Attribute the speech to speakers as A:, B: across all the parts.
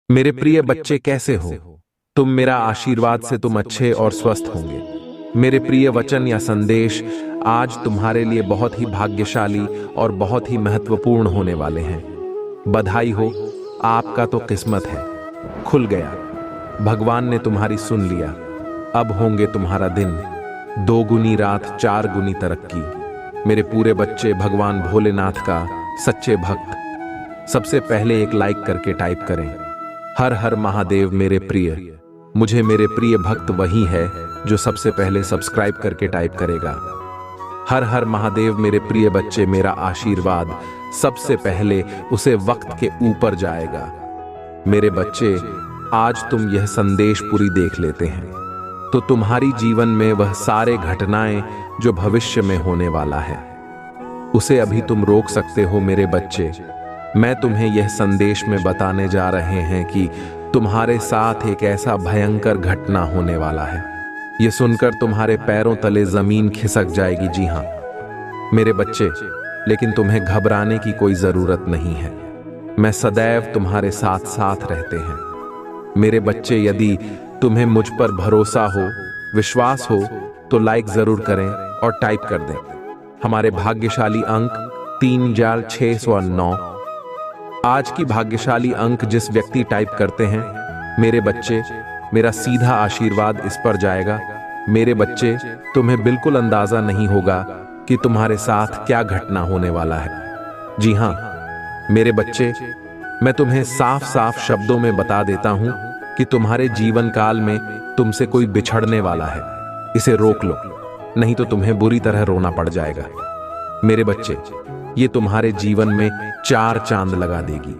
A: मेरे प्रिय बच्चे, कैसे हो तुम? मेरा आशीर्वाद से तुम अच्छे और स्वस्थ होंगे। मेरे प्रिय वचन या संदेश आज तुम्हारे लिए बहुत ही भाग्यशाली और बहुत ही महत्वपूर्ण होने वाले हैं। बधाई हो, आपका तो किस्मत है, खुल गया। भगवान ने तुम्हारी सुन लिया। अब होंगे तुम्हारा दिन, 2 गुनी रात, 4 गुनी तरक्की। मेरे पूरे बच्चे, भगवान भोलेनाथ का सच्चे भक्त, सबसे पहले एक लाइक करके टाइप करें, हर हर महादेव। मेरे प्रिय, मुझे मेरे प्रिय भक्त वही है जो सबसे पहले सब्सक्राइब करके टाइप करेगा। हर हर महादेव। मेरे प्रिय बच्चे, मेरा आशीर्वाद सबसे पहले उसे वक्त के ऊपर जाएगा। मेरे बच्चे, आज तुम यह संदेश पूरी देख लेते हैं तो तुम्हारी जीवन में वह सारे घटनाएं जो भविष्य में होने वाला है, उसे अभी तुम रोक सकते हो। मेरे बच्चे, मैं तुम्हें यह संदेश में बताने जा रहे हैं कि तुम्हारे साथ एक ऐसा भयंकर घटना होने वाला है। यह सुनकर तुम्हारे पैरों तले जमीन खिसक जाएगी। जी हां मेरे बच्चे, लेकिन तुम्हें घबराने की कोई जरूरत नहीं है। मैं सदैव तुम्हारे साथ साथ रहते हैं। मेरे बच्चे, यदि तुम्हें मुझ पर भरोसा हो, विश्वास हो, तो लाइक जरूर करें और टाइप कर दें हमारे भाग्यशाली अंक 3609। आज की भाग्यशाली अंक जिस व्यक्ति टाइप करते हैं, मेरे बच्चे, मेरा सीधा आशीर्वाद इस पर जाएगा। मेरे बच्चे, तुम्हें बिल्कुल अंदाजा नहीं होगा कि तुम्हारे साथ क्या घटना होने वाला है। जी हां मेरे बच्चे, मैं तुम्हें साफ साफ शब्दों में बता देता हूं कि तुम्हारे जीवन काल में तुमसे कोई बिछड़ने वाला है। इसे रोक लो, नहीं तो तुम्हें बुरी तरह रोना पड़ जाएगा। मेरे बच्चे, ये तुम्हारे जीवन में 4 चांद लगा देगी।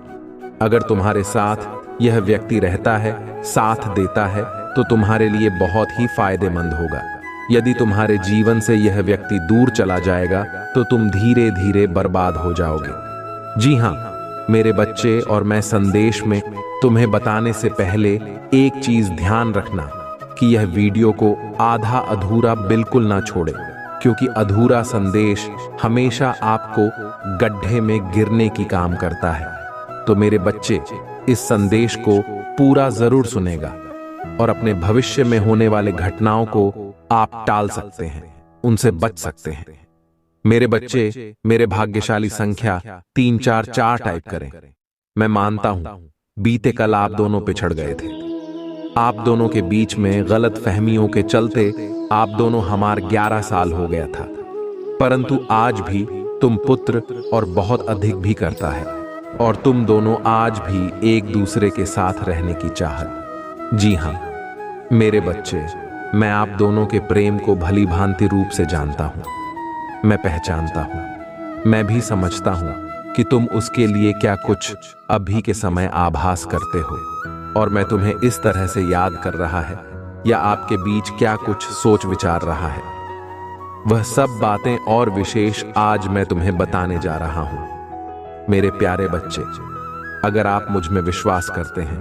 A: अगर तुम्हारे साथ यह व्यक्ति रहता है, साथ देता है, तो तुम्हारे लिए बहुत ही फायदेमंद होगा। यदि तुम्हारे जीवन से यह व्यक्ति दूर चला जाएगा तो तुम धीरे धीरे बर्बाद हो जाओगे। जी हां मेरे बच्चे, और मैं संदेश में तुम्हें बताने से पहले एक चीज ध्यान रखना कि यह वीडियो को आधा अधूरा बिल्कुल ना छोड़े, क्योंकि अधूरा संदेश हमेशा आपको गड्ढे में गिरने की काम करता है। तो मेरे बच्चे, इस संदेश को पूरा जरूर सुनेगा और अपने भविष्य में होने वाले घटनाओं को आप टाल सकते हैं, उनसे बच सकते हैं। मेरे बच्चे, मेरे भाग्यशाली संख्या 344 टाइप करें। मैं मानता हूं बीते कल आप दोनों पिछड़ गए थे। आप दोनों के बीच में गलत फहमियों के चलते आप दोनों हमार 11 साल हो गया था, परंतु आज भी तुम पुत्र और बहुत अधिक भी करता है, और तुम दोनों आज भी एक दूसरे के साथ रहने की चाहत। जी हां मेरे बच्चे, मैं आप दोनों के प्रेम को भली भांति रूप से जानता हूं। मैं पहचानता हूं, मैं भी समझता हूं कि तुम उसके लिए क्या कुछ अभी के समय आभास करते हो, और मैं तुम्हें इस तरह से याद कर रहा है या आपके बीच क्या कुछ सोच विचार रहा है। वह सब बातें और विशेष आज मैं तुम्हें बताने जा रहा हूं। मेरे प्यारे बच्चे, अगर आप मुझ में विश्वास करते हैं,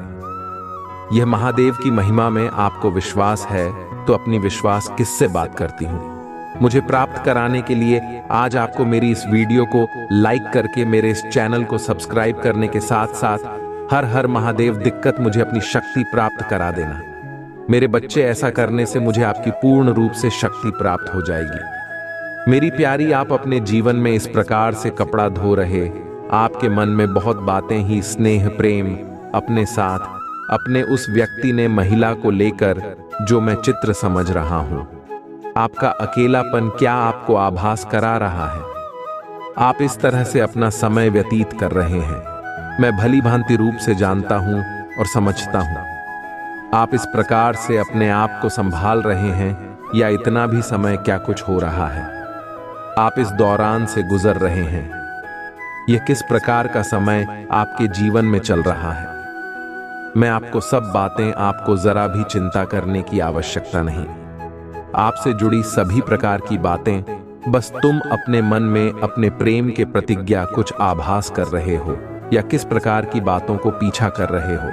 A: यह महादेव की महिमा में आपको विश्वास है, तो अपनी विश्वास किससे बात करती हूं। मुझे प्राप्त कराने के लिए आज आपको मेरी इस वीडियो को लाइक करके मेरे इस चैनल को सब्सक्राइब करने के साथ साथ हर हर महादेव दिक्कत मुझे अपनी शक्ति प्राप्त करा देना। मेरे बच्चे, ऐसा करने से मुझे आपकी पूर्ण रूप से शक्ति प्राप्त हो जाएगी। मेरी प्यारी, आप अपने जीवन में इस प्रकार से कपड़ा धो रहे, आपके मन में बहुत बातें ही स्नेह प्रेम अपने साथ अपने उस व्यक्ति ने महिला को लेकर जो मैं चित्र समझ रहा हूं। आपका अकेलापन क्या आपको आभास करा रहा है? आप इस तरह से अपना समय व्यतीत कर रहे हैं, मैं भली भांति रूप से जानता हूं और समझता हूं। आप इस प्रकार से अपने आप को संभाल रहे हैं, या इतना भी समय क्या कुछ हो रहा है? आप इस दौरान से गुजर रहे हैं। यह किस प्रकार का समय आपके जीवन में चल रहा है? मैं आपको सब बातें, आपको जरा भी चिंता करने की आवश्यकता नहीं। आपसे जुड़ी सभी प्रकार की बातें, बस तुम अपने मन में अपने प्रेम के प्रतिज्ञा कुछ आभास कर रहे हो, या किस प्रकार की बातों को पीछा कर रहे हो।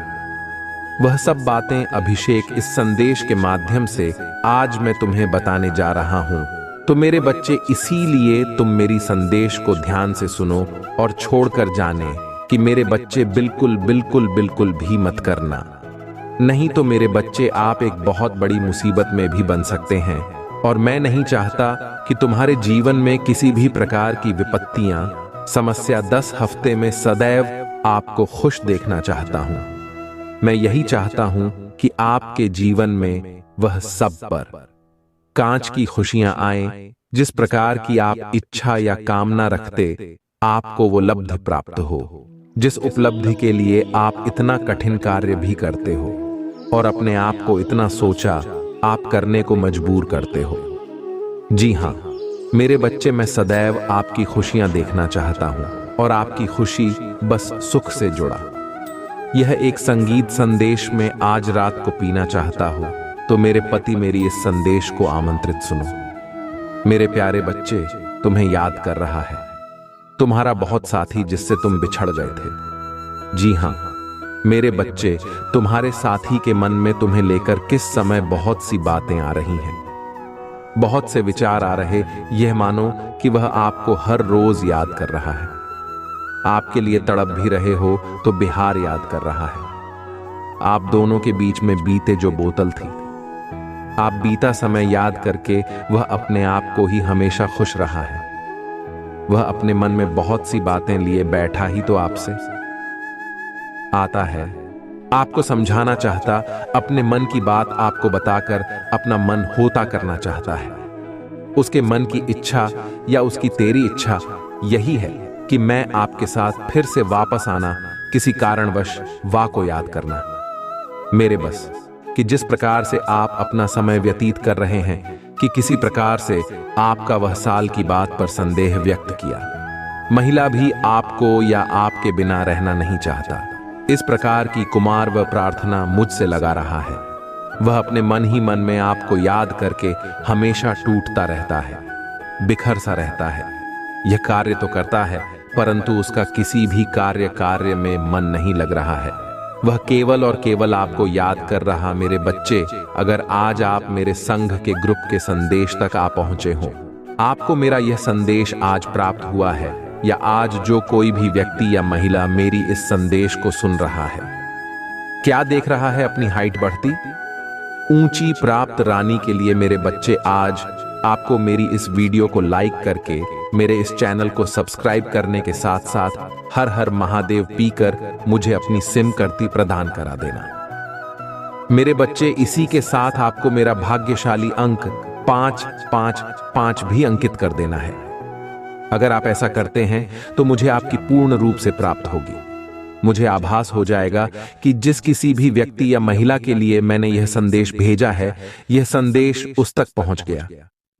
A: वह सब बातें अभिषेक इस संदेश के माध्यम से आज मैं तुम्हें बताने जा रहा हूं। तो मेरे बच्चे, इसीलिए तुम मेरी संदेश को ध्यान से सुनो और छोड़कर जाने कि मेरे बच्चे बिल्कुल बिल्कुल बिल्कुल भी मत करना, नहीं तो मेरे बच्चे आप एक बहुत बड़ी मुसीबत में भी बन सकते हैं। और मैं नहीं चाहता कि तुम्हारे जीवन में किसी भी प्रकार की विपत्तियां, समस्या 10 हफ्ते में सदैव आपको खुश देखना चाहता हूं। मैं यही चाहता हूं कि आपके जीवन में वह सब पर कांच की खुशियां आए, जिस प्रकार की आप इच्छा या कामना रखते आपको वो लब्धि प्राप्त हो, जिस उपलब्धि के लिए आप इतना कठिन कार्य भी करते हो और अपने आप को इतना सोचा आप करने को मजबूर करते हो। जी हां मेरे बच्चे, मैं सदैव आपकी खुशियां देखना चाहता हूं और आपकी खुशी बस सुख से जुड़ा यह एक संगीत संदेश में आज रात को पीना चाहता हो तो मेरे पति मेरी इस संदेश को आमंत्रित सुनो। मेरे प्यारे बच्चे, तुम्हें याद कर रहा है तुम्हारा बहुत साथी जिससे तुम बिछड़ गए थे। जी हां मेरे बच्चे, तुम्हारे साथी के मन में तुम्हें लेकर किस समय बहुत सी बातें आ रही हैं, बहुत से विचार आ रहे, यह मानो कि वह आपको हर रोज याद कर रहा है। आपके लिए तड़प भी रहे हो तो बिहार याद कर रहा है। आप दोनों के बीच में बीते जो बोतल थी, आप बीता समय याद करके वह अपने आप को ही हमेशा खुश रहा है। वह अपने मन में बहुत सी बातें लिए बैठा ही तो आपसे आता है, आपको समझाना चाहता, अपने मन की बात आपको बताकर अपना मन होता करना चाहता है। उसके मन की इच्छा या उसकी तेरी इच्छा यही है कि मैं आपके साथ फिर से वापस आना, किसी कारणवश वाह को याद करना। मेरे बस कि जिस प्रकार से आप अपना समय व्यतीत कर रहे हैं कि किसी प्रकार से आपका वह साल की बात पर संदेह व्यक्त किया। महिला भी आपको या आपके बिना रहना नहीं चाहता, इस प्रकार की कुमार व प्रार्थना मुझसे लगा रहा है। वह अपने मन ही मन में आपको याद करके हमेशा टूटता रहता है, बिखर सा रहता है। यह कार्य तो करता है परंतु उसका किसी भी कार्य में मन नहीं लग रहा है। वह केवल और केवल आपको याद कर रहा। मेरे बच्चे, अगर आज आप मेरे संघ के ग्रुप के संदेश तक आ पहुंचे हो, आपको मेरा यह संदेश आज प्राप्त हुआ है, या आज जो कोई भी व्यक्ति या महिला मेरी इस संदेश को सुन रहा है, क्या देख रहा है अपनी हाइट बढ़ती, ऊंची प्राप्त रानी के लिए मेरे बच्चे, आज आपको मेरी इस वीडियो को लाइक करके मेरे इस चैनल को सब्सक्राइब करने के साथ साथ हर हर महादेव पीकर मुझे अपनी सिम करती प्रदान करा देना। मेरे बच्चे, इसी के साथ आपको मेरा भाग्यशाली अंक 555 भी अंकित कर देना है। अगर आप ऐसा करते हैं तो मुझे आपकी पूर्ण रूप से प्राप्त होगी। मुझे आभास हो जाएगा कि जिस किसी भी व्यक्ति या महिला के लिए मैंने यह संदेश भेजा है, यह संदेश उस तक पहुंच गया।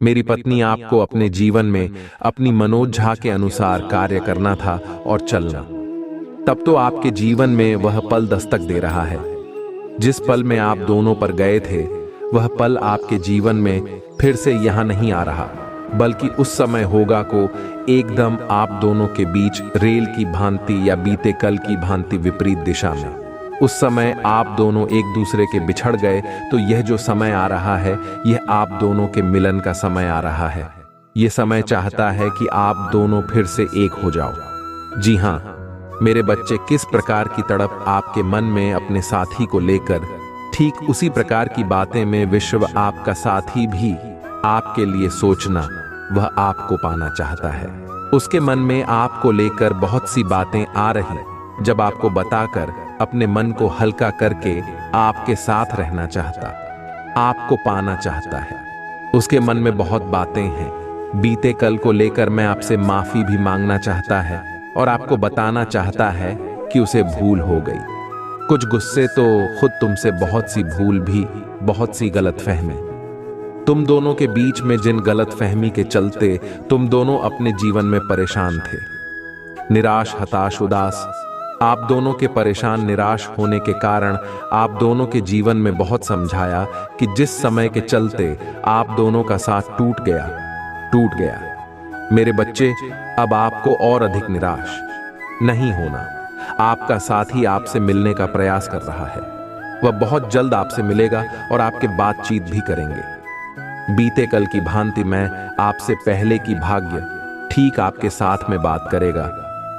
A: मेरी पत्नी आपको अपने जीवन में अपनी मनोज्झा के अनुसार कार्य करना था और चलना। तब तो आपके जीवन में वह पल दस्तक दे रहा है। जिस पल में आप दोनों पर गए थे, वह पल आपके जीवन में फिर से यहां नहीं आ रहा, बल्कि उस समय होगा को एकदम आप दोनों के बीच रेल की भांति या बीते कल की भांति विपरीत दिशा में। उस समय आप दोनों एक दूसरे के बिछड़ गए, तो यह जो समय आ रहा है, यह आप दोनों के मिलन का समय आ रहा है। यह समय चाहता है कि आप दोनों फिर से एक हो जाओ। जी हां मेरे बच्चे, किस प्रकार की तड़प आपके मन में अपने साथी को लेकर, ठीक उसी प्रकार की बातें में विश्व आपका साथी भी आपके लिए सोचना, वह आपको पाना चाहता है। उसके मन में आपको लेकर बहुत सी बातें आ रही, जब आपको बताकर अपने मन को हल्का करके आपके साथ रहना चाहता, आपको पाना चाहता है। उसके मन में बहुत बातें हैं। बीते कल को लेकर मैं आपसे माफी भी मांगना चाहता है और आपको बताना चाहता है कि उसे भूल हो गई। कुछ गुस्से तो खुद तुमसे, बहुत सी भूल भी, बहुत सी गलतफहमी। तुम दोनों के बीच में जिन गलतफहमी के चलते तुम दोनों अपने जीवन में परेशान थे, निराश, हताश, उदास, आप दोनों के परेशान निराश होने के कारण आप दोनों के जीवन में बहुत समझाया कि जिस समय के चलते आप दोनों का साथ टूट गया। मेरे बच्चे, अब आपको और अधिक निराश नहीं होना। आपका साथी आपसे मिलने का प्रयास कर रहा है। वह बहुत जल्द आपसे मिलेगा और आपके बातचीत भी करेंगे। बीते कल की भांति मैं आपसे पहले की भाग्य ठीक आपके साथ में बात करेगा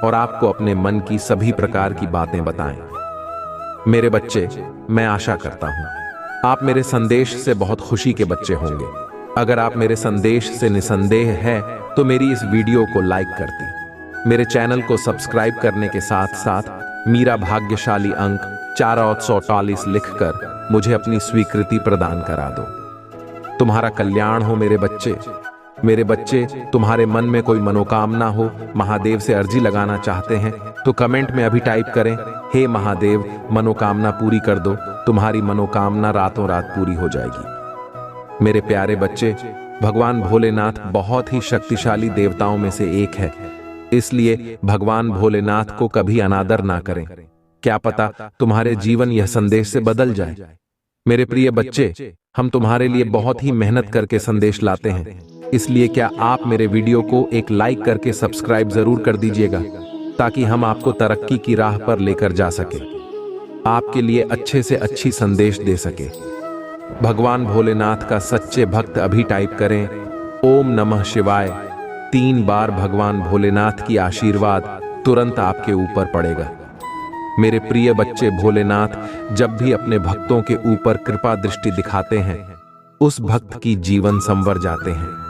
A: और आपको अपने मन की सभी प्रकार की बातें बताएं। मेरे बच्चे, मैं आशा करता हूं आप मेरे संदेश से बहुत खुशी के बच्चे होंगे। अगर आप मेरे संदेश से निसंदेह हैं तो मेरी इस वीडियो को लाइक कर दें। मेरे चैनल को सब्सक्राइब करने के साथ साथ मेरा भाग्यशाली अंक 444 लिखकर मुझे अपनी स्वीकृति प्रदान करा दो। तुम्हारा कल्याण हो मेरे बच्चे। मेरे बच्चे, तुम्हारे मन में कोई मनोकामना हो, महादेव से अर्जी लगाना चाहते हैं तो कमेंट में अभी टाइप करें, हे महादेव मनोकामना पूरी कर दो। तुम्हारी मनोकामना रातों रात पूरी हो जाएगी। मेरे प्यारे बच्चे, भगवान भोलेनाथ बहुत ही शक्तिशाली देवताओं में से एक है, इसलिए भगवान भोलेनाथ को कभी अनादर ना करें। क्या पता तुम्हारे जीवन यह संदेश से बदल जाए। मेरे प्रिय बच्चे, हम तुम्हारे लिए बहुत ही मेहनत करके संदेश लाते हैं, इसलिए क्या आप मेरे वीडियो को एक लाइक करके सब्सक्राइब जरूर कर दीजिएगा ताकि हम आपको तरक्की की राह पर लेकर जा सके, आपके लिए अच्छे से अच्छी संदेश दे सके। भगवान भोलेनाथ का सच्चे भक्त अभी टाइप करें, ओम नमः शिवाय 3 बार। भगवान भोलेनाथ की आशीर्वाद तुरंत आपके ऊपर पड़ेगा। मेरे प्रिय बच्चे, भोलेनाथ जब भी अपने भक्तों के ऊपर कृपा दृष्टि दिखाते हैं उस भक्त की जीवन संवर जाते हैं।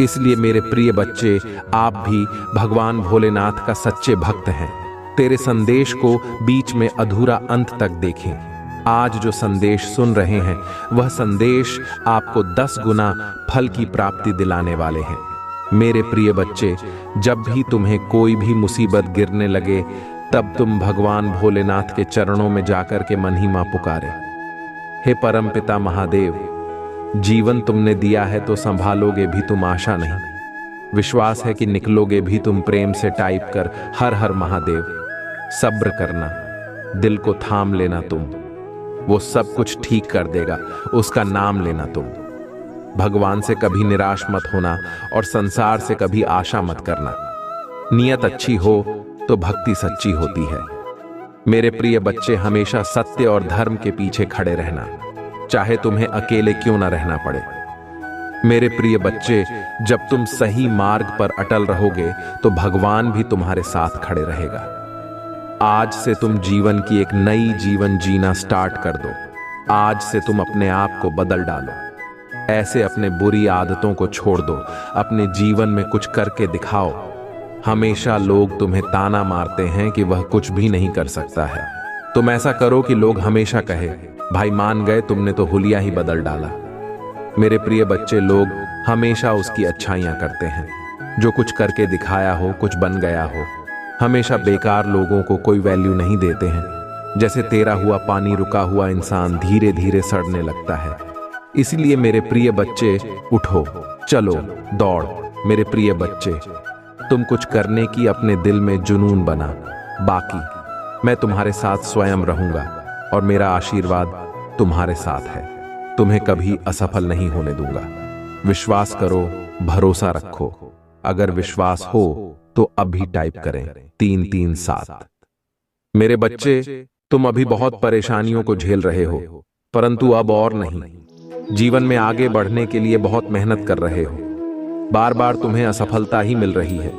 A: इसलिए मेरे प्रिय बच्चे, आप भी भगवान भोलेनाथ का सच्चे भक्त हैं। तेरे संदेश को बीच में अधूरा अंत तक देखें। आज जो संदेश सुन रहे हैं वह संदेश आपको 10 गुना फल की प्राप्ति दिलाने वाले हैं। मेरे प्रिय बच्चे, जब भी तुम्हें कोई भी मुसीबत गिरने लगे तब तुम भगवान भोलेनाथ के चरणों में जाकर के महिमा पुकारे, हे परमपिता महादेव, जीवन तुमने दिया है तो संभालोगे भी तुम, आशा नहीं। विश्वास है कि निकलोगे भी तुम। प्रेम से टाइप कर, हर हर महादेव। सब्र करना, दिल को थाम लेना तुम, वो सब कुछ ठीक कर देगा। उसका नाम लेना तुम। भगवान से कभी निराश मत होना और संसार से कभी आशा मत करना। नियत अच्छी हो तो भक्ति सच्ची होती है। मेरे प्रिय बच्चे, हमेशा सत्य और धर्म के पीछे खड़े रहना, चाहे तुम्हें अकेले क्यों ना रहना पड़े। मेरे प्रिय बच्चे, जब तुम सही मार्ग पर अटल रहोगे तो भगवान भी तुम्हारे साथ खड़े रहेगा। आज से तुम जीवन की एक नई जीवन जीना स्टार्ट कर दो। आज से तुम अपने आप को बदल डालो। ऐसे अपने बुरी आदतों को छोड़ दो, अपने जीवन में कुछ करके दिखाओ। हमेशा लोग तुम्हें ताना मारते हैं कि वह कुछ भी नहीं कर सकता है। तुम ऐसा करो कि लोग हमेशा कहे, भाई मान गए, तुमने तो हुलिया ही बदल डाला। मेरे प्रिय बच्चे, लोग हमेशा उसकी अच्छाइयां करते हैं। जो कुछ करके दिखाया हो, कुछ बन गया हो। हमेशा बेकार लोगों को कोई वैल्यू नहीं देते हैं। जैसे तेरा हुआ पानी रुका हुआ इंसान धीरे धीरे सड़ने लगता है। इसलिए मेरे प्रिय बच्चे, उठो, चलो, दौड़। मेरे प्रिय बच्चे, तुम कुछ करने की अपने दिल में जुनून बना। बाकी मैं तुम्हारे साथ स्वयं रहूंगा और मेरा आशीर्वाद तुम्हारे साथ है। तुम्हें कभी असफल नहीं होने दूंगा। विश्वास करो, भरोसा रखो। अगर विश्वास हो तो अभी टाइप करें 337। मेरे बच्चे, तुम अभी बहुत परेशानियों को झेल रहे हो, परंतु अब और नहीं। जीवन में आगे बढ़ने के लिए बहुत मेहनत कर रहे हो। बार बार तुम्हें असफलता ही मिल रही है।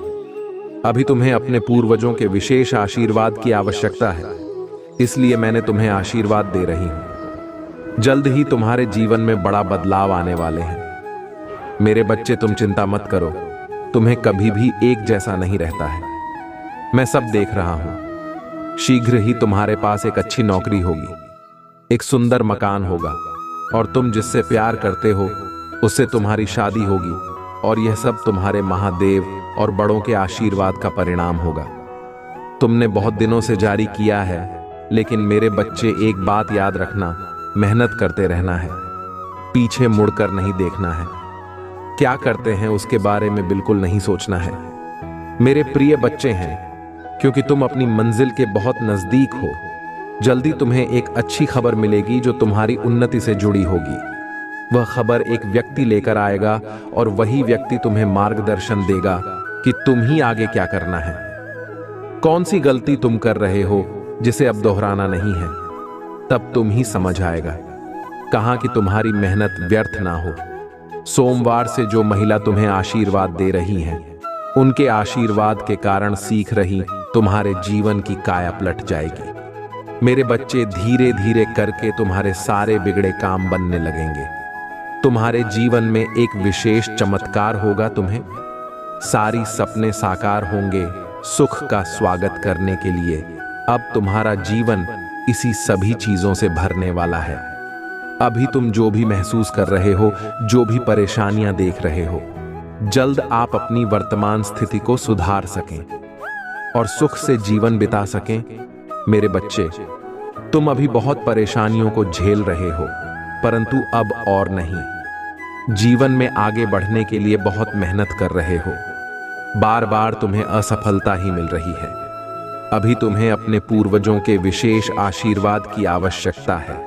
A: अभी तुम्हें अपने पूर्वजों के विशेष आशीर्वाद की आवश्यकता है, इसलिए मैंने तुम्हें आशीर्वाद दे रही हूं। जल्द ही तुम्हारे जीवन में बड़ा बदलाव आने वाले हैं। मेरे बच्चे, तुम चिंता मत करो, तुम्हें कभी भी एक जैसा नहीं रहता है। मैं सब देख रहा हूं। शीघ्र ही तुम्हारे पास एक अच्छी नौकरी होगी, एक सुंदर मकान होगा और तुम जिससे प्यार करते हो उससे तुम्हारी शादी होगी। और यह सब तुम्हारे महादेव और बड़ों के आशीर्वाद का परिणाम होगा। तुमने बहुत दिनों से जारी किया है, लेकिन मेरे बच्चे, एक बात याद रखना, मेहनत करते रहना है, पीछे मुड़कर नहीं देखना है। क्या करते हैं उसके बारे में बिल्कुल नहीं सोचना है। मेरे प्रिय बच्चे हैं, क्योंकि तुम अपनी मंजिल के बहुत नजदीक हो। जल्दी तुम्हें एक अच्छी खबर मिलेगी जो तुम्हारी उन्नति से जुड़ी होगी। वह खबर एक व्यक्ति लेकर आएगा और वही व्यक्ति तुम्हें मार्गदर्शन देगा कि तुम ही आगे क्या करना है। कौन सी गलती तुम कर रहे हो जिसे अब दोहराना नहीं है। तब तुम ही समझ आएगा कहां कि तुम्हारी मेहनत व्यर्थ ना हो। सोमवार से जो महिला तुम्हें आशीर्वाद दे रही है, उनके आशीर्वाद के कारण सीख रही तुम्हारे जीवन की काया पलट जाएगी। मेरे बच्चे, धीरे धीरे करके तुम्हारे सारे बिगड़े काम बनने लगेंगे। तुम्हारे जीवन में एक विशेष चमत्कार होगा। तुम्हें सारी सपने साकार होंगे सुख का स्वागत करने के लिए। अब तुम्हारा जीवन इसी सभी चीजों से भरने वाला है। अभी तुम जो भी महसूस कर रहे हो, जो भी परेशानियां देख रहे हो, जल्द आप अपनी वर्तमान स्थिति को सुधार सकें और सुख से जीवन बिता सकें। मेरे बच्चे, तुम अभी बहुत परेशानियों को झेल रहे हो, परंतु अब और नहीं। जीवन में आगे बढ़ने के लिए बहुत मेहनत कर रहे हो, बार बार तुम्हें असफलता ही मिल रही है। अभी तुम्हें अपने पूर्वजों के विशेष आशीर्वाद की आवश्यकता है,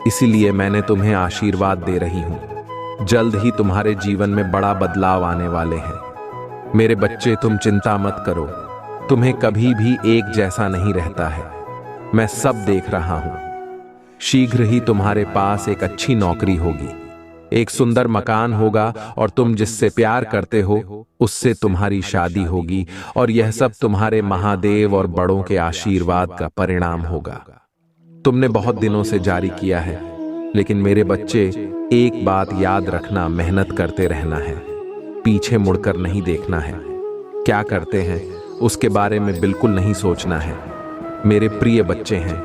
A: इसीलिए मैंने तुम्हें आशीर्वाद दे रही हूं। जल्द ही तुम्हारे जीवन में बड़ा बदलाव आने वाले हैं। मेरे बच्चे, तुम चिंता मत करो, तुम्हें कभी भी एक जैसा नहीं रहता है। मैं सब देख रहा हूं। शीघ्र ही तुम्हारे पास एक अच्छी नौकरी होगी, एक सुंदर मकान होगा और तुम जिससे प्यार करते हो उससे तुम्हारी शादी होगी, और यह सब तुम्हारे महादेव और बड़ों के आशीर्वाद का परिणाम होगा। तुमने बहुत दिनों से जारी किया है, लेकिन मेरे बच्चे, एक बात याद रखना, मेहनत करते रहना है, पीछे मुड़कर नहीं देखना है। क्या करते हैं उसके बारे में बिल्कुल नहीं सोचना है। मेरे प्रिय बच्चे हैं,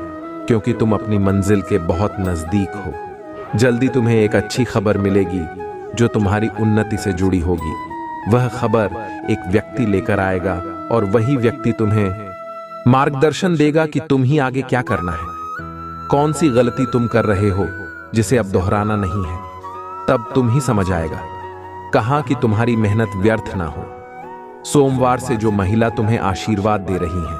A: क्योंकि तुम अपनी मंजिल के बहुत नजदीक हो। जल्दी तुम्हें एक अच्छी खबर मिलेगी जो तुम्हारी उन्नति से जुड़ी होगी। वह खबर एक व्यक्ति लेकर आएगा और वही व्यक्ति तुम्हें मार्गदर्शन देगा कि तुम ही आगे क्या करना है, कौन सी गलती तुम कर रहे हो जिसे अब दोहराना नहीं है। तब तुम ही समझ आएगा कहां कि तुम्हारी मेहनत व्यर्थ ना हो। सोमवार से जो महिला तुम्हें आशीर्वाद दे रही है,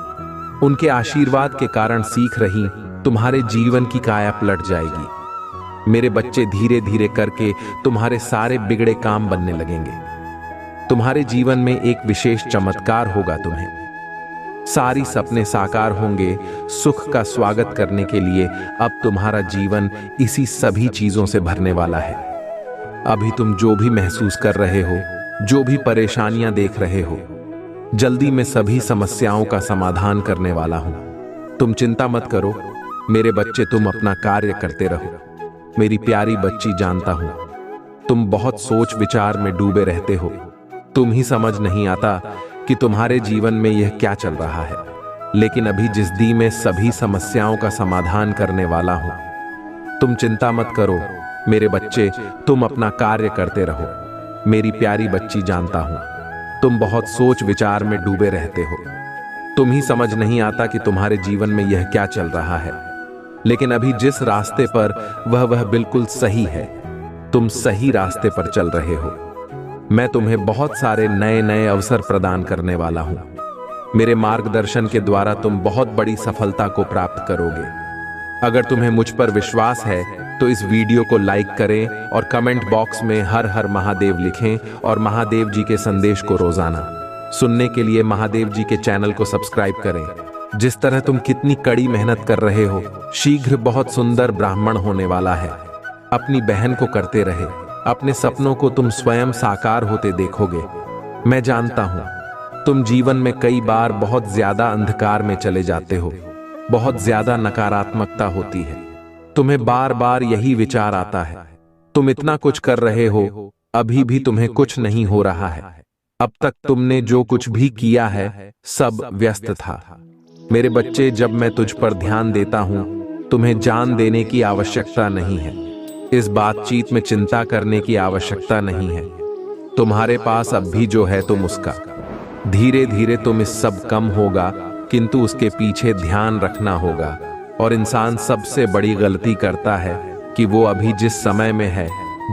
A: उनके आशीर्वाद के कारण सीख रही तुम्हारे जीवन की काया पलट जाएगी। मेरे बच्चे, धीरे धीरे करके तुम्हारे सारे बिगड़े काम बनने लगेंगे। तुम्हारे जीवन में एक विशेष चमत्कार होगा। तुम्हें सारी सपने साकार होंगे सुख का स्वागत करने के लिए। अब तुम्हारा जीवन इसी सभी चीजों से भरने वाला है। अभी तुम जो भी महसूस कर रहे हो, जो भी परेशानियां देख रहे हो, जल्दी मैं सभी समस्याओं का समाधान करने वाला हूं। तुम चिंता मत करो मेरे बच्चे, तुम अपना कार्य करते रहो। मेरी प्यारी बच्ची, जानता हूं तुम बहुत सोच विचार में डूबे रहते हो। तुम ही समझ नहीं आता कि तुम्हारे जीवन में यह क्या चल रहा है, लेकिन अभी जिस दी में सभी समस्याओं का समाधान करने वाला हूं। तुम चिंता मत करो मेरे बच्चे, तुम अपना कार्य करते रहो। मेरी प्यारी बच्ची, जानता हूं तुम बहुत सोच विचार में डूबे रहते हो। तुम ही समझ नहीं आता कि तुम्हारे जीवन में यह क्या चल रहा है, लेकिन अभी जिस रास्ते पर वह बिल्कुल सही है। तुम सही रास्ते पर चल रहे हो। मैं तुम्हें बहुत सारे नए नए अवसर प्रदान करने वाला हूं। मेरे मार्गदर्शन के द्वारा तुम बहुत बड़ी सफलता को प्राप्त करोगे। अगर तुम्हें मुझ पर विश्वास है तो इस वीडियो को लाइक करें और कमेंट बॉक्स में हर हर महादेव लिखें, और महादेव जी के संदेश को रोजाना सुनने के लिए महादेव जी के चैनल को सब्सक्राइब करें। जिस तरह तुम कितनी कड़ी मेहनत कर रहे हो, शीघ्र बहुत सुंदर ब्राह्मण होने वाला है। अपनी बहन को करते रहे, अपने सपनों को तुम स्वयं साकार होते देखोगे। मैं जानता हूं तुम जीवन में कई बार बहुत ज्यादा अंधकार में चले जाते हो, बहुत ज्यादा नकारात्मकता होती है, तुम्हें बार बार यही विचार आता है। तुम इतना कुछ कर रहे हो, अभी भी तुम्हें कुछ नहीं हो रहा है। अब तक तुमने जो कुछ भी किया है सब व्यस्त था। मेरे बच्चे, जब मैं तुझ पर ध्यान देता हूं, तुम्हें जान देने की आवश्यकता नहीं है। इस बातचीत में चिंता करने की आवश्यकता नहीं है। तुम्हारे पास अब भी जो है तुम उसका, धीरे धीरे तुम इस सब कम होगा, किंतु उसके पीछे ध्यान रखना होगा। और इंसान सबसे बड़ी गलती करता है कि वो अभी जिस समय में है,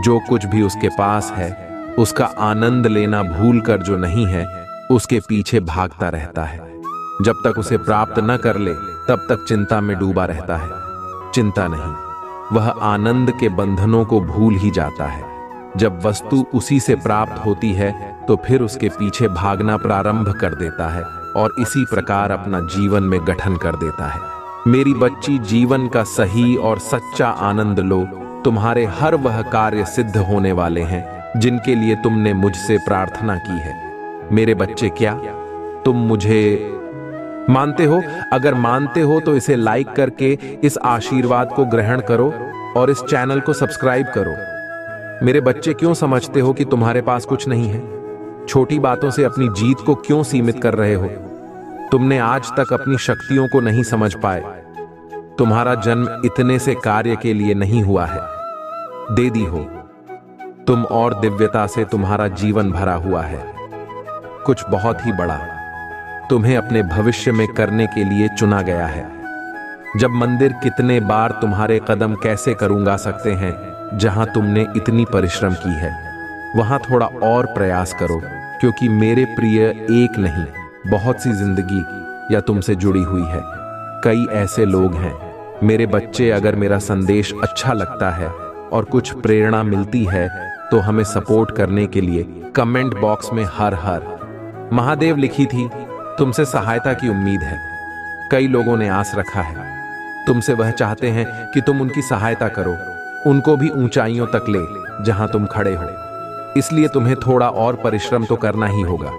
A: जो कुछ भी उसके पास है, उसका आनंद लेना भूलकर जो नहीं है उसके पीछे भागता रहता है। जब तक उसे प्राप्त न कर ले तब तक चिंता में डूबा रहता है। चिंता नहीं, वह आनंद के बंधनों को भूल ही जाता है। जब वस्तु उसी से प्राप्त होती है तो फिर उसके पीछे भागना प्रारंभ कर देता है और इसी प्रकार अपना जीवन में गठन कर देता है। मेरी बच्ची, जीवन का सही और सच्चा आनंद लो। तुम्हारे हर वह कार्य सिद्ध होने वाले हैं जिनके लिए तुमने मुझसे प्रार्थना की है। मेरे बच्चे, क्या तुम मुझे मानते हो? अगर मानते हो तो इसे लाइक करके इस आशीर्वाद को ग्रहण करो और इस चैनल को सब्सक्राइब करो। मेरे बच्चे, क्यों समझते हो कि तुम्हारे पास कुछ नहीं है? छोटी बातों से अपनी जीत को क्यों सीमित कर रहे हो? तुमने आज तक अपनी शक्तियों को नहीं समझ पाए। तुम्हारा जन्म इतने से कार्य के लिए नहीं हुआ है, दे दी हो तुम, और दिव्यता से तुम्हारा जीवन भरा हुआ है। कुछ बहुत ही बड़ा तुम्हें अपने भविष्य में करने के लिए चुना गया है। जब मंदिर कितने बार तुम्हारे कदम कैसे करूंगा सकते हैं, जहां तुमने इतनी परिश्रम की है, वहां थोड़ा और प्रयास करो, क्योंकि मेरे प्रिय एक नहीं बहुत सी जिंदगी या तुमसे जुड़ी हुई है। कई ऐसे लोग हैं मेरे बच्चे। अगर मेरा संदेश अच्छा लगता है और कुछ प्रेरणा मिलती है तो हमें सपोर्ट करने के लिए कमेंट बॉक्स में हर हर महादेव लिखी थी। तुमसे सहायता की उम्मीद है। कई लोगों ने आस रखा है तुमसे, वह चाहते हैं कि तुम उनकी सहायता करो, उनको भी ऊंचाइयों तक ले जहां तुम खड़े हो। इसलिए तुम्हें थोड़ा और परिश्रम तो करना ही होगा,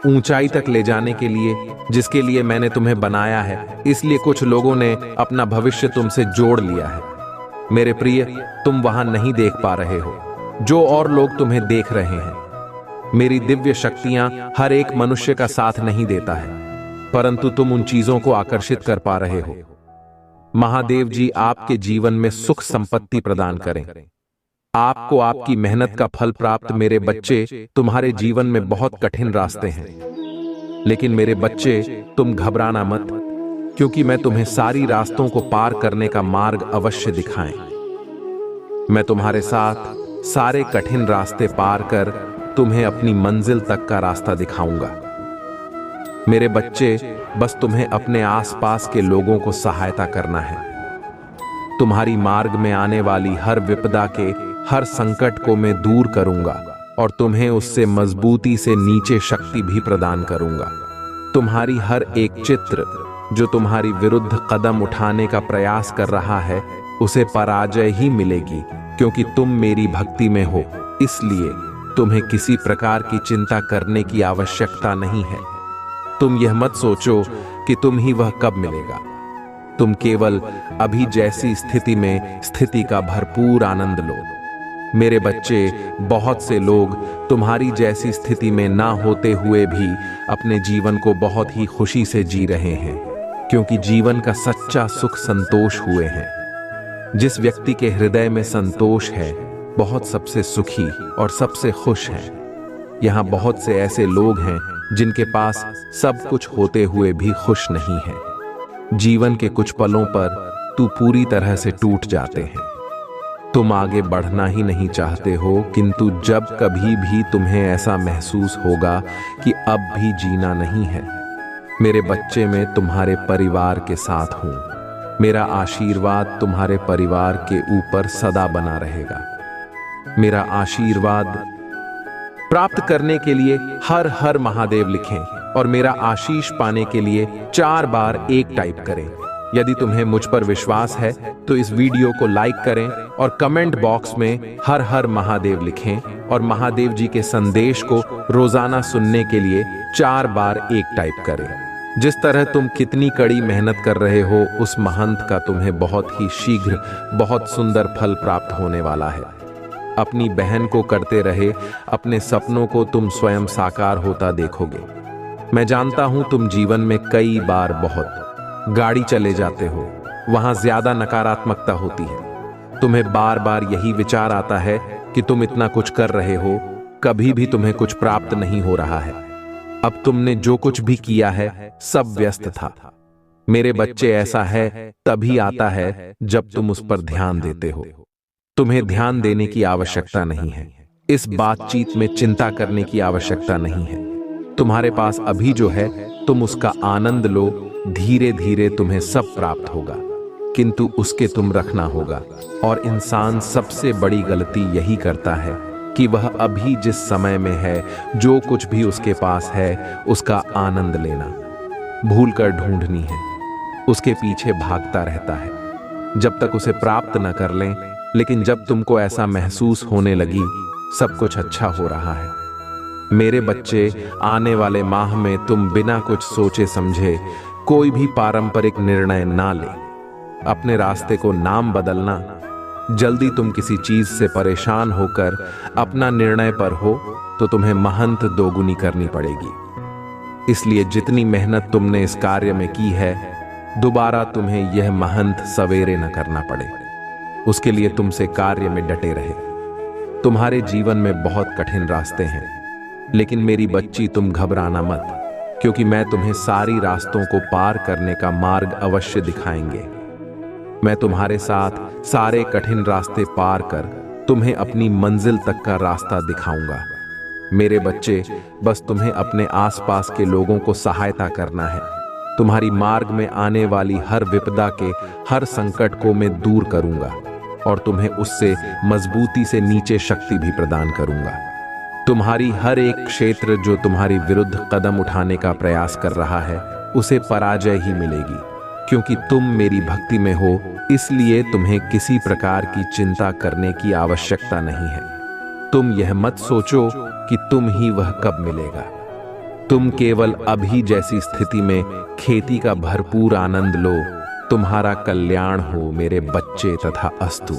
A: ऊंचाई तक ले जाने के लिए जिसके लिए मैंने तुम्हें बनाया है। इसलिए कुछ लोगों ने अपना भविष्य तुमसे जोड़ लिया है। मेरे प्रिय, तुम वहां नहीं देख पा रहे हो जो और लोग तुम्हें देख रहे हैं। मेरी दिव्य शक्तियां हर एक मनुष्य का साथ नहीं देता है, परंतु तुम उन चीजों को आकर्षित कर पा रहे हो। महादेव जी आपके जीवन में सुख संपत्ति प्रदान करें। आपको आपकी मेहनत का फल प्राप्त। मेरे बच्चे, तुम्हारे जीवन में बहुत कठिन रास्ते हैं, लेकिन मेरे बच्चे तुम घबराना मत, क्योंकि मैं तुम्हें सारी रास्तों को पार करने का मार्ग अवश्य दिखाएं। मैं तुम्हारे साथ सारे कठिन रास्ते पार कर तुम्हें अपनी मंजिल तक का रास्ता दिखाऊंगा। मेरे बच्चे, बस तुम्हें अपने आसपास के लोगों को सहायता करना है। तुम्हारी मार्ग में आने वाली हर विपदा के, हर संकट को मैं दूर करूंगा और तुम्हें उससे मजबूती से नीचे शक्ति भी प्रदान करूंगा। तुम्हारी हर एक चित्र जो तुम्हारी विरुद्ध कदम उठाने का प्रयास कर रहा है, उसे पराजय ही मिलेगी, क्योंकि तुम मेरी भक्ति में हो। इसलिए तुम्हें किसी प्रकार की चिंता करने की आवश्यकता नहीं है। तुम यह मत सोचो कि तुम ही वह कब मिलेगा। तुम केवल अभी जैसी स्थिति में स्थिति का भरपूर आनंद लो। मेरे बच्चे, बहुत से लोग तुम्हारी जैसी स्थिति में ना होते हुए भी अपने जीवन को बहुत ही खुशी से जी रहे हैं, क्योंकि जीवन का सच्चा सुख संतोष हुए हैं। जिस व्यक्ति के हृदय में संतोष है, बहुत सबसे सुखी और सबसे खुश है। यहाँ बहुत से ऐसे लोग हैं जिनके पास सब कुछ होते हुए भी खुश नहीं है। जीवन के कुछ पलों पर तू पूरी तरह से टूट जाते हैं। तुम आगे बढ़ना ही नहीं चाहते हो, किंतु जब कभी भी तुम्हें ऐसा महसूस होगा कि अब भी जीना नहीं है, मेरे बच्चे, मैं तुम्हारे परिवार के साथ हूं। मेरा आशीर्वाद तुम्हारे परिवार के ऊपर सदा बना रहेगा। मेरा आशीर्वाद प्राप्त करने के लिए हर हर महादेव लिखें और मेरा आशीष पाने के लिए 4 बार 1 टाइप करें। यदि तुम्हें मुझ पर विश्वास है तो इस वीडियो को लाइक करें और कमेंट बॉक्स में हर हर महादेव लिखें और महादेव जी के संदेश को रोजाना सुनने के लिए 4 बार 1 टाइप करें। जिस तरह तुम कितनी कड़ी मेहनत कर रहे हो, उस महंत का तुम्हें बहुत ही शीघ्र बहुत सुंदर फल प्राप्त होने वाला है। अपनी बहन को करते रहे, अपने सपनों को तुम स्वयं साकार होता देखोगे। मैं जानता हूं तुम जीवन में कई बार बहुत गाड़ी चले जाते हो, वहां ज्यादा नकारात्मकता होती है। तुम्हें बार बार यही विचार आता है कि तुम इतना कुछ कर रहे हो, कभी भी तुम्हें कुछ प्राप्त नहीं हो रहा है। अब तुमने जो कुछ भी किया है सब व्यस्त था। मेरे बच्चे, ऐसा है तभी आता है जब तुम उस पर ध्यान देते हो। तुम्हें ध्यान देने की आवश्यकता नहीं है, इस बातचीत में चिंता करने की आवश्यकता नहीं है। तुम्हारे पास अभी जो है तुम उसका आनंद लो, धीरे धीरे तुम्हें सब प्राप्त होगा, किंतु उसके तुम रखना होगा। और इंसान सबसे बड़ी गलती यही करता है कि वह अभी जिस समय में है, जो कुछ भी उसके पास है, उसका आनंद लेना भूलकर ढूंढनी है, उसके पीछे भागता रहता है जब तक उसे प्राप्त न कर लें। लेकिन जब तुमको ऐसा महसूस होने लगी सब कुछ अच्छा हो रहा है, मेरे बच्चे, आने वाले माह में तुम बिना कुछ सोचे समझे कोई भी पारंपरिक निर्णय ना ले, अपने रास्ते को नाम बदलना। जल्दी तुम किसी चीज से परेशान होकर अपना निर्णय पर हो तो तुम्हें महंत दोगुनी करनी पड़ेगी। इसलिए जितनी मेहनत तुमने इस कार्य में की है, दोबारा तुम्हें यह महंत सवेरे न करना पड़े। उसके लिए तुमसे कार्य में डटे रहे। तुम्हारे जीवन में बहुत कठिन रास्ते हैं, लेकिन मेरी बच्ची तुम घबराना मत, क्योंकि मैं तुम्हें सारी रास्तों को पार करने का मार्ग अवश्य दिखाएंगे। मैं तुम्हारे साथ सारे कठिन रास्ते पार कर तुम्हें अपनी मंजिल तक का रास्ता दिखाऊंगा। मेरे बच्चे, बस तुम्हें अपने आसपास के लोगों को सहायता करना है। तुम्हारी मार्ग में आने वाली हर विपदा के, हर संकट को मैं दूर करूंगा और तुम्हें उससे मजबूती से नीचे शक्ति भी प्रदान करूंगा। तुम्हारी हर एक क्षेत्र जो तुम्हारी विरुद्ध कदम उठाने का प्रयास कर रहा है, उसे पराजय ही मिलेगी, क्योंकि तुम मेरी भक्ति में हो। इसलिए तुम्हें किसी प्रकार की चिंता करने की आवश्यकता नहीं है। तुम यह मत सोचो कि तुम ही वह कब मिलेगा। तुम केवल अभी जैसी स्थिति में खेती का भरपूर आनंद लो। तुम्हारा कल्याण हो मेरे बच्चे तथा अस्तु।